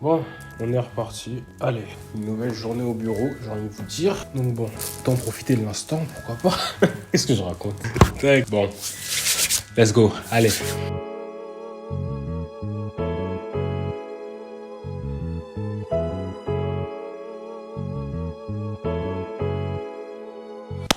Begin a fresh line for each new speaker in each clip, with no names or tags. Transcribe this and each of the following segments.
Bon, on est reparti. Allez, une nouvelle journée au bureau, j'ai envie de vous dire. Donc bon, autant profiter de l'instant, pourquoi pas. Qu'est-ce que je raconte? Bon, let's go, allez.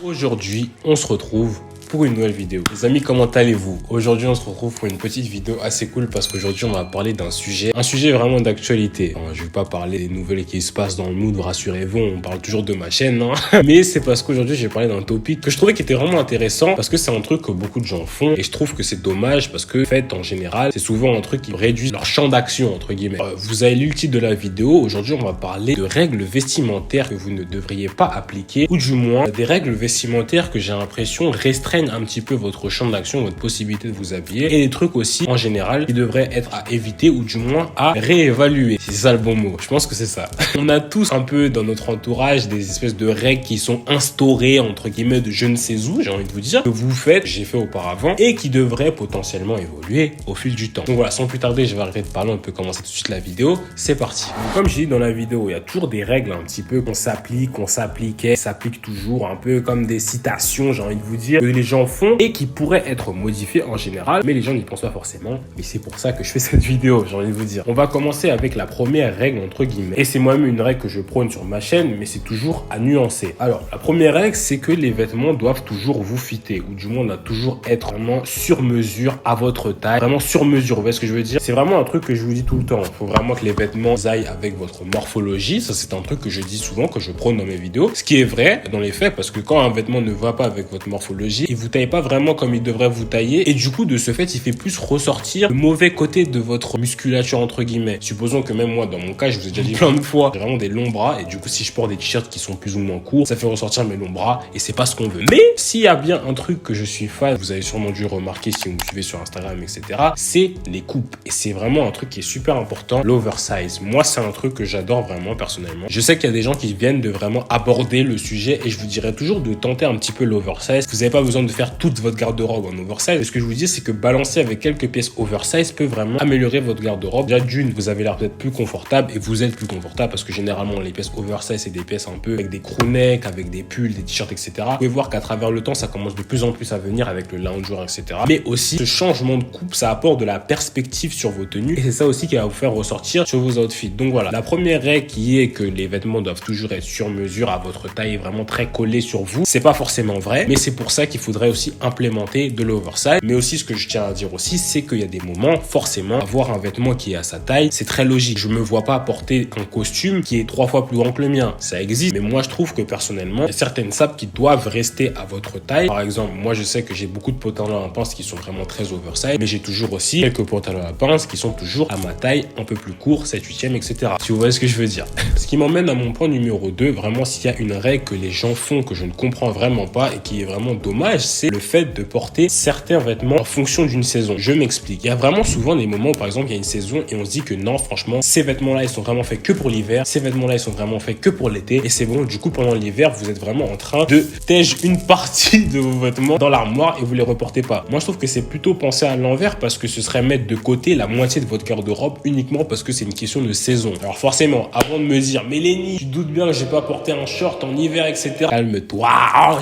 Aujourd'hui, on se retrouve pour une nouvelle vidéo. Les amis, comment allez-vous? Aujourd'hui, on se retrouve pour une petite vidéo assez cool parce qu'aujourd'hui, on va parler d'un sujet, un sujet vraiment d'actualité. Je vais pas parler des nouvelles qui se passent dans le mood, rassurez-vous, on parle toujours de ma chaîne, hein. Mais c'est parce qu'aujourd'hui, j'ai parlé d'un topic que je trouvais qui était vraiment intéressant parce que c'est un truc que beaucoup de gens font et je trouve que c'est dommage parce que, en fait, en général, c'est souvent un truc qui réduit leur champ d'action, entre guillemets. Vous avez lu le titre de la vidéo. Aujourd'hui, on va parler de règles vestimentaires que vous ne devriez pas appliquer ou du moins des règles vestimentaires que j'ai l'impression restreignent un petit peu votre champ d'action, votre possibilité de vous habiller et des trucs aussi en général qui devraient être à éviter ou du moins à réévaluer. C'est ça le bon mot. Je pense que c'est ça. On a tous un peu dans notre entourage des espèces de règles qui sont instaurées entre guillemets de je ne sais où, j'ai envie de vous dire, que vous faites, j'ai fait auparavant et qui devraient potentiellement évoluer au fil du temps. Donc voilà, sans plus tarder, je vais arrêter de parler, on peut commencer tout de suite la vidéo. C'est parti. Donc, comme j'ai dit dans la vidéo, il y a toujours des règles un petit peu qu'on s'applique, qu'on s'appliquait, s'applique toujours un peu comme des citations, j'ai envie de vous dire, que les gens font et qui pourraient être modifiées en général, mais les gens n'y pensent pas forcément. Et c'est pour ça que je fais cette vidéo, j'ai envie de vous dire. On va commencer avec la première règle entre guillemets. Et c'est moi-même une règle que je prône sur ma chaîne, mais c'est toujours à nuancer. Alors, la première règle, c'est que les vêtements doivent toujours vous fitter, ou du moins, on doit toujours être vraiment sur mesure à votre taille, vraiment sur mesure. Vous voyez ce que je veux dire? C'est vraiment un truc que je vous dis tout le temps. Il faut vraiment que les vêtements aillent avec votre morphologie. Ça, c'est un truc que je dis souvent, que je prône dans mes vidéos. Ce qui est vrai dans les faits, parce que quand un vêtement ne va pas avec votre morphologie, il vous taille pas vraiment comme il devrait vous tailler. Et du coup, de ce fait, il fait plus ressortir le mauvais côté de votre musculature, entre guillemets. Supposons que même moi, dans mon cas, je vous ai déjà dit plein de fois, j'ai vraiment des longs bras. Et du coup, si je porte des t-shirts qui sont plus ou moins courts, ça fait ressortir mes longs bras. Et c'est pas ce qu'on veut. Mais s'il y a bien un truc que je suis fan, vous avez sûrement dû remarquer si vous me suivez sur Instagram, etc., c'est les coupes. Et c'est vraiment un truc qui est super important, l'oversize. Moi, c'est un truc que j'adore vraiment, personnellement. Je sais qu'il y a des gens qui viennent de vraiment aborder le sujet et je vous dirais toujours de tenter un petit peu l'oversize. Vous n'avez pas besoin de faire toute votre garde-robe en oversize. Et ce que je vous dis, c'est que balancer avec quelques pièces oversize peut vraiment améliorer votre garde-robe. Déjà d'une, vous avez l'air peut-être plus confortable et vous êtes plus confortable parce que généralement, les pièces oversize, c'est des pièces un peu avec des crewnecks, avec des pulls, des t-shirts, etc. Vous pouvez voir qu'à travers le temps, ça commence de plus en plus à venir avec le loungewear, etc. Mais aussi, ce changement de coupe, ça apporte de la perspective sur vos tenues et c'est ça aussi qui va vous faire ressortir sur vos outfits. Donc voilà, la première règle qui est que les vêtements doivent toujours être sur mesure à votre taille, vraiment très collés sur vous. C'est pas forcément vrai, mais c'est pour ça qu'il faudrait aussi implémenter de l'oversize. Mais aussi, ce que je tiens à dire aussi, c'est qu'il y a des moments, forcément, avoir un vêtement qui est à sa taille, c'est très logique. Je me vois pas porter un costume qui est 3 fois plus grand que le mien. Ça existe, mais moi, je trouve que personnellement, il y a certaines sapes qui doivent rester à votre taille. Par exemple, moi, je sais que j'ai beaucoup de pantalons à pince qui sont vraiment très oversize, mais j'ai toujours aussi quelques pantalons à pince qui sont toujours à ma taille, un peu plus court, 7, 8e, etc. Si vous voyez ce que je veux dire. Ce qui m'emmène à mon point numéro 2, vraiment, s'il y a une règle que les gens font que je ne comprends vraiment pas et qui est vraiment dommage, c'est le fait de porter certains vêtements en fonction d'une saison. Je m'explique. Il y a vraiment souvent des moments où, par exemple, il y a une saison et on se dit que non, franchement, ces vêtements-là, ils sont vraiment faits que pour l'hiver. Ces vêtements-là, ils sont vraiment faits que pour l'été. Et c'est bon, du coup, pendant l'hiver, vous êtes vraiment en train de tège une partie de vos vêtements dans l'armoire et vous les reportez pas. Moi, je trouve que c'est plutôt penser à l'envers parce que ce serait mettre de côté la moitié de votre garde-robe uniquement parce que c'est une question de saison. Alors forcément, avant de me dire, mais Lenny, tu doutes bien que j'ai pas porté un short en hiver, etc. Calme-toi,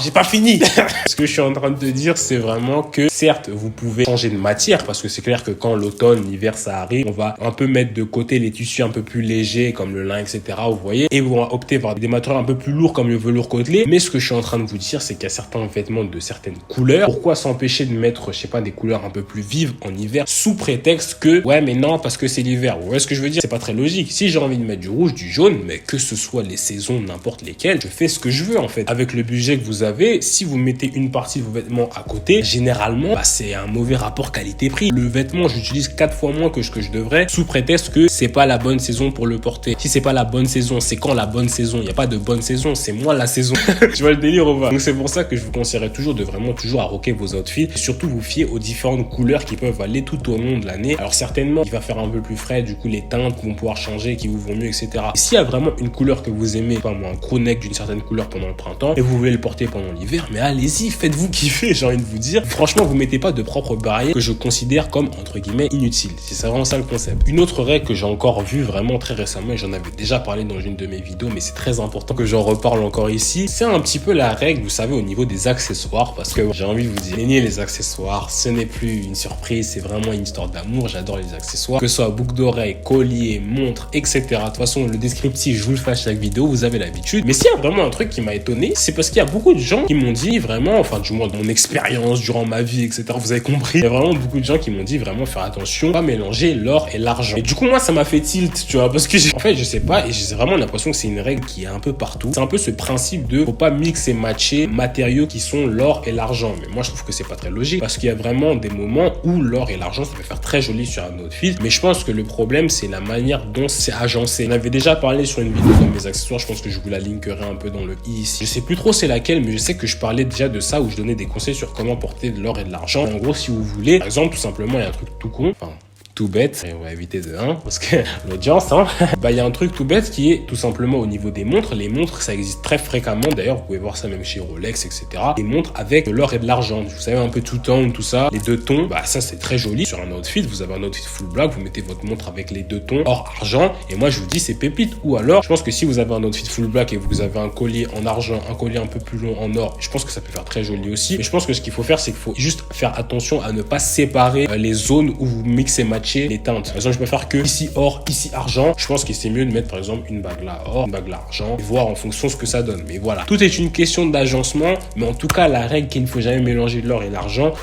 j'ai pas fini. Ce que je suis en train de te dire, c'est vraiment que certes, vous pouvez changer de matière parce que c'est clair que quand l'automne, l'hiver, ça arrive, on va un peu mettre de côté les tissus un peu plus légers comme le lin, etc. Vous voyez, et vous opter par des matériaux un peu plus lourds comme le velours côtelé. Mais ce que je suis en train de vous dire, c'est qu'il y a certains vêtements de certaines couleurs. Pourquoi s'empêcher de mettre, je sais pas, des couleurs un peu plus vives en hiver sous prétexte que ouais, mais non, parce que c'est l'hiver. Vous voyez ce que je veux dire? C'est pas très logique. Si j'ai envie de mettre du rouge, du jaune, mais que ce soit les saisons, n'importe lesquelles, je fais ce que je veux en fait. Avec le budget que vous avez, si vous mettez une partie de vos vêtements à côté, généralement, c'est un mauvais rapport qualité-prix. Le vêtement, j'utilise 4 fois moins que ce que je devrais, sous prétexte que c'est pas la bonne saison pour le porter. Si c'est pas la bonne saison, c'est quand la bonne saison? Il y a pas de bonne saison, c'est moi la saison. Tu vois le délire ou pas? Donc c'est pour ça que je vous conseillerais toujours de vraiment toujours à rocker vos outfits et surtout vous fier aux différentes couleurs qui peuvent aller tout au long de l'année. Alors certainement, il va faire un peu plus frais, du coup les teintes vont pouvoir changer, qui vous vont mieux, etc. Et s'il y a vraiment une couleur que vous aimez, pas moi, un crewneck d'une certaine couleur pendant le printemps et vous voulez le porter pendant l'hiver, mais allez-y, faites-vous vous kiffez, j'ai envie de vous dire. Franchement, vous mettez pas de propres barrières que je considère comme, entre guillemets, inutiles. C'est vraiment ça le concept. Une autre règle que j'ai encore vue vraiment très récemment, et j'en avais déjà parlé dans une de mes vidéos, mais c'est très important que j'en reparle encore ici, c'est un petit peu la règle, vous savez, au niveau des accessoires, parce que j'ai envie de vous dire, les accessoires, ce n'est plus une surprise, c'est vraiment une histoire d'amour, j'adore les accessoires, que ce soit boucle d'oreille, collier, montre, etc. De toute façon, le descriptif, je vous le fais à chaque vidéo, vous avez l'habitude. Mais s'il y a vraiment un truc qui m'a étonné, c'est parce qu'il y a beaucoup de gens qui m'ont dit vraiment, enfin du moins de mon expérience durant ma vie, etc. Vous avez compris, il y a vraiment beaucoup de gens qui m'ont dit vraiment faire attention, pas mélanger l'or et l'argent. Et du coup, moi, ça m'a fait tilt, tu vois, parce que en fait, je sais pas, et j'ai vraiment l'impression que c'est une règle qui est un peu partout. C'est un peu ce principe de faut pas mixer et matcher matériaux qui sont l'or et l'argent. Mais moi, je trouve que c'est pas très logique parce qu'il y a vraiment des moments où l'or et l'argent, ça peut faire très joli sur un outfit. Mais je pense que le problème, c'est la manière dont c'est agencé. On avait déjà parlé sur une vidéo dans mes accessoires, je pense que je vous la linkerai un peu dans le i ici. Je sais plus trop c'est laquelle, mais je sais que je parlais déjà de ça où je donnais des conseils sur comment porter de l'or et de l'argent. En gros, si vous voulez, par exemple, tout simplement, il y a un truc tout con, enfin, tout bête, et on va éviter de 1 parce que l'audience, hein, bah il y a un truc tout bête qui est tout simplement au niveau des montres. Les montres, ça existe très fréquemment, d'ailleurs vous pouvez voir ça même chez Rolex, etc. Les montres avec de l'or et de l'argent, vous savez, un peu tout tone, tout ça, les deux tons, bah ça c'est très joli sur un outfit. Vous avez un outfit full black, vous mettez votre montre avec les deux tons or argent, et moi je vous dis c'est pépite. Ou alors je pense que si vous avez un outfit full black et vous avez un collier en argent, un collier un peu plus long en or, je pense que ça peut faire très joli aussi. Mais je pense que ce qu'il faut faire, c'est qu'il faut juste faire attention à ne pas séparer les zones où vous mixez matcher les teintes. Par exemple, je peux faire que ici or, ici argent. Je pense que c'est mieux de mettre par exemple une bague là or, une bague là argent, et voir en fonction ce que ça donne. Mais voilà, tout est une question d'agencement. Mais en tout cas, la règle qu'il ne faut jamais mélanger l'or et l'argent,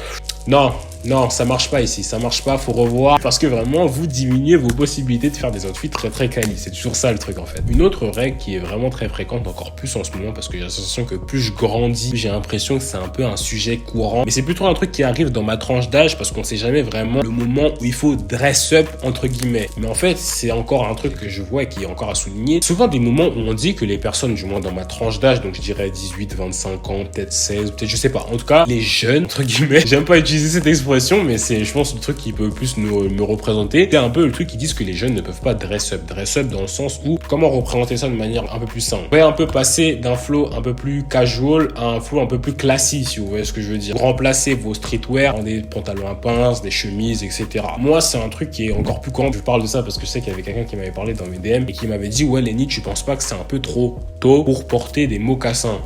non, ça marche pas ici, ça marche pas, faut revoir, parce que vraiment, vous diminuez vos possibilités de faire des outfits très très quali. C'est toujours ça le truc en fait. Une autre règle qui est vraiment très fréquente, encore plus en ce moment, parce que j'ai l'impression que plus je grandis, j'ai l'impression que c'est un peu un sujet courant. Mais c'est plutôt un truc qui arrive dans ma tranche d'âge, parce qu'on sait jamais vraiment le moment où il faut dress up, entre guillemets. Mais en fait, c'est encore un truc que je vois et qui est encore à souligner. Souvent des moments où on dit que les personnes, du moins dans ma tranche d'âge, donc je dirais 18, 25 ans, peut-être 16, peut-être je sais pas. En tout cas, les jeunes, entre guillemets, j'aime pas utiliser cette expression, mais c'est, je pense, le truc qui peut plus me représenter. C'est un peu le truc qui disent que les jeunes ne peuvent pas dress up. Dress up dans le sens où, comment représenter ça de manière un peu plus simple. Vous pouvez un peu passer d'un flow un peu plus casual à un flow un peu plus classique, si vous voyez ce que je veux dire. Remplacer vos streetwear en des pantalons à pinces, des chemises, etc. Moi, c'est un truc qui est encore plus courant. Je parle de ça parce que je sais qu'il y avait quelqu'un qui m'avait parlé dans mes DM et qui m'avait dit, ouais, Lenny, tu penses pas que c'est un peu trop tôt pour porter des mocassins?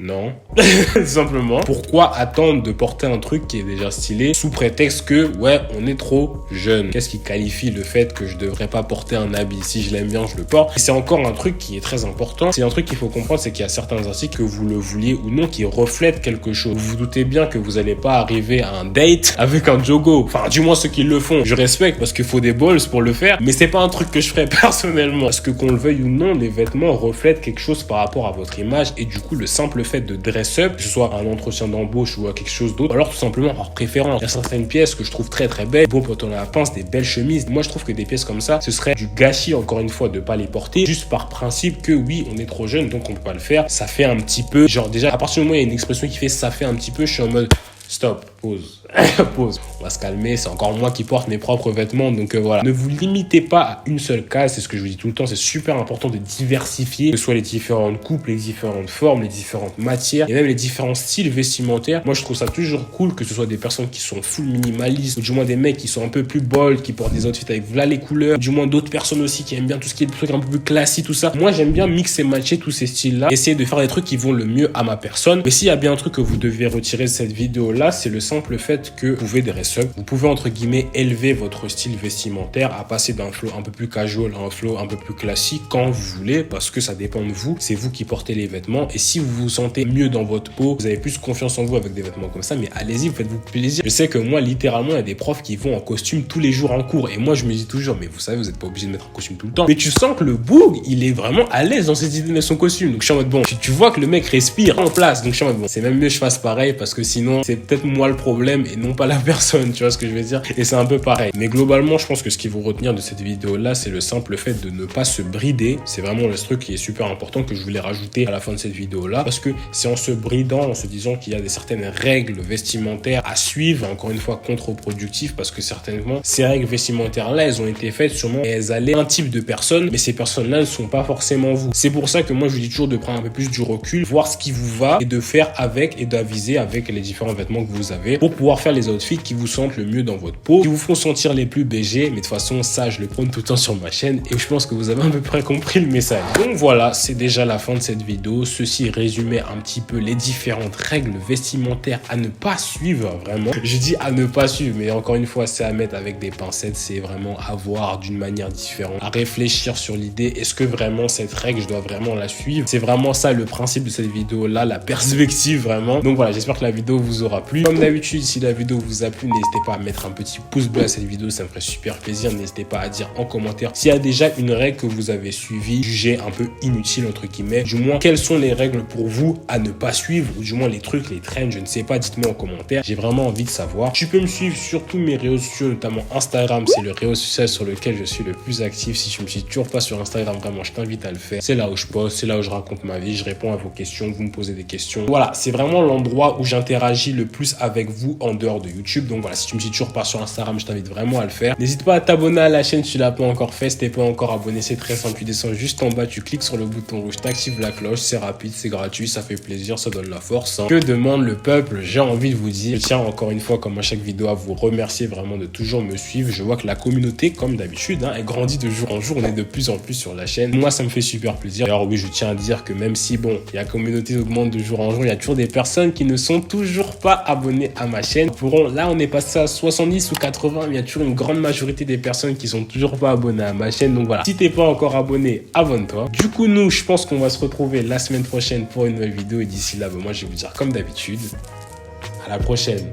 Non, tout simplement. Pourquoi attendre de porter un truc qui est déjà stylé sous prétexte que, ouais, on est trop jeune? Qu'est-ce qui qualifie le fait que je devrais pas porter un habit? Si je l'aime bien, je le porte. Et c'est encore un truc qui est très important. C'est un truc qu'il faut comprendre, c'est qu'il y a certains articles, que vous le vouliez ou non, qui reflètent quelque chose. Vous vous doutez bien que vous allez pas arriver à un date avec un jogo. Enfin, du moins ceux qui le font. Je respecte parce qu'il faut des balls pour le faire, mais c'est pas un truc que je ferais personnellement. Parce que qu'on le veuille ou non, les vêtements reflètent quelque chose par rapport à votre image, et du coup, le simple fait de dress up, que ce soit un entretien d'embauche ou à quelque chose d'autre, alors tout simplement par préférence. Il y a certaines pièces que je trouve très très belles, beau pantalon à pince, des belles chemises. Moi je trouve que des pièces comme ça, ce serait du gâchis encore une fois de pas les porter, juste par principe que oui, on est trop jeune donc on peut pas le faire. Ça fait un petit peu, genre déjà à partir du moment où il y a une expression qui fait ça fait un petit peu, je suis en mode stop, pause. Pause. On va se calmer, c'est encore moi qui porte mes propres vêtements, donc voilà. Ne vous limitez pas à une seule case, c'est ce que je vous dis tout le temps, c'est super important de diversifier, que ce soit les différentes coupes, les différentes formes, les différentes matières, et même les différents styles vestimentaires. Moi je trouve ça toujours cool que ce soit des personnes qui sont full minimalistes, ou du moins des mecs qui sont un peu plus bold, qui portent des outfits avec voilà les couleurs, du moins d'autres personnes aussi qui aiment bien tout ce qui est des trucs un peu plus classiques, tout ça. Moi j'aime bien mixer et matcher tous ces styles-là, essayer de faire des trucs qui vont le mieux à ma personne. Mais s'il y a bien un truc que vous devez retirer de cette vidéo-là, c'est le simple fait que vous pouvez dress up, vous pouvez entre guillemets élever votre style vestimentaire à passer d'un flow un peu plus casual à un flow un peu plus classique quand vous voulez, parce que ça dépend de vous, c'est vous qui portez les vêtements, et si vous vous sentez mieux dans votre peau, vous avez plus confiance en vous avec des vêtements comme ça, mais allez-y, vous faites-vous plaisir. Je sais que moi littéralement il y a des profs qui vont en costume tous les jours en cours, et moi je me dis toujours, mais vous savez, vous n'êtes pas obligé de mettre un costume tout le temps, mais tu sens que le boug il est vraiment à l'aise dans cette idée de mettre son costume, donc je suis en mode bon, tu vois que le mec respire en place, donc je suis en mode bon, c'est même mieux que je fasse pareil, parce que sinon c'est peut-être moi le problème et non pas la personne, tu vois ce que je veux dire? Et c'est un peu pareil. Mais globalement, je pense que ce qu'il faut retenir de cette vidéo-là, c'est le simple fait de ne pas se brider. C'est vraiment le truc qui est super important que je voulais rajouter à la fin de cette vidéo-là. Parce que c'est en se bridant, en se disant qu'il y a certaines règles vestimentaires à suivre, encore une fois contre-productif, parce que certainement, ces règles vestimentaires-là, elles ont été faites sûrement et elles allaient un type de personne, mais ces personnes-là ne sont pas forcément vous. C'est pour ça que moi, je vous dis toujours de prendre un peu plus du recul, voir ce qui vous va et de faire avec et d'aviser avec les différents vêtements que vous avez pour pouvoir faire les outfits qui vous sentent le mieux dans votre peau, qui vous font sentir les plus BG. Mais de toute façon, ça, je le prône tout le temps sur ma chaîne et je pense que vous avez à peu près compris le message. Donc voilà, c'est déjà la fin de cette vidéo. Ceci résumait un petit peu les différentes règles vestimentaires à ne pas suivre, vraiment. Je dis à ne pas suivre, mais encore une fois, c'est à mettre avec des pincettes. C'est vraiment à voir d'une manière différente, à réfléchir sur l'idée. Est-ce que vraiment cette règle, je dois vraiment la suivre? C'est vraiment ça le principe de cette vidéo-là, la perspective vraiment. Donc voilà, j'espère que la vidéo vous aura plu. Comme d'habitude, si la vidéo vous a plu, n'hésitez pas à mettre un petit pouce bleu à cette vidéo, ça me ferait super plaisir. N'hésitez pas à dire en commentaire s'il y a déjà une règle que vous avez suivie, jugée un peu inutile entre guillemets. Du moins, quelles sont les règles pour vous à ne pas suivre, ou du moins les trucs, les trends, je ne sais pas, dites-moi en commentaire. J'ai vraiment envie de savoir. Tu peux me suivre sur tous mes réseaux sociaux, notamment Instagram, c'est le réseau social sur lequel je suis le plus actif. Si tu me suis toujours pas sur Instagram, vraiment, je t'invite à le faire. C'est là où je poste, c'est là où je raconte ma vie, je réponds à vos questions, vous me posez des questions. Voilà, c'est vraiment l'endroit où j'interagis le plus avec vous en dehors de YouTube. Donc voilà, si tu me suis toujours pas sur Instagram, je t'invite vraiment à le faire. N'hésite pas à t'abonner à la chaîne si tu l'as pas encore fait. Si t'es pas encore abonné, c'est très simple. Tu descends juste en bas, tu cliques sur le bouton rouge, t'actives la cloche, c'est rapide, c'est gratuit, ça fait plaisir, ça donne la force. Que demande le peuple? J'ai envie de vous dire, je tiens encore une fois, comme à chaque vidéo, à vous remercier vraiment de toujours me suivre. Je vois que la communauté, comme d'habitude, elle grandit de jour en jour. On est de plus en plus sur la chaîne. Moi, ça me fait super plaisir. Alors oui, je tiens à dire que même si, bon, la communauté augmente de jour en jour, il y a toujours des personnes qui ne sont toujours pas abonnées à ma chaîne. Là, on est passé à 70 ou 80, mais il y a toujours une grande majorité des personnes qui sont toujours pas abonnées à ma chaîne. Donc voilà, si t'es pas encore abonné, abonne-toi. Du coup, nous, je pense qu'on va se retrouver la semaine prochaine pour une nouvelle vidéo. Et d'ici là, moi, je vais vous dire comme d'habitude, à la prochaine.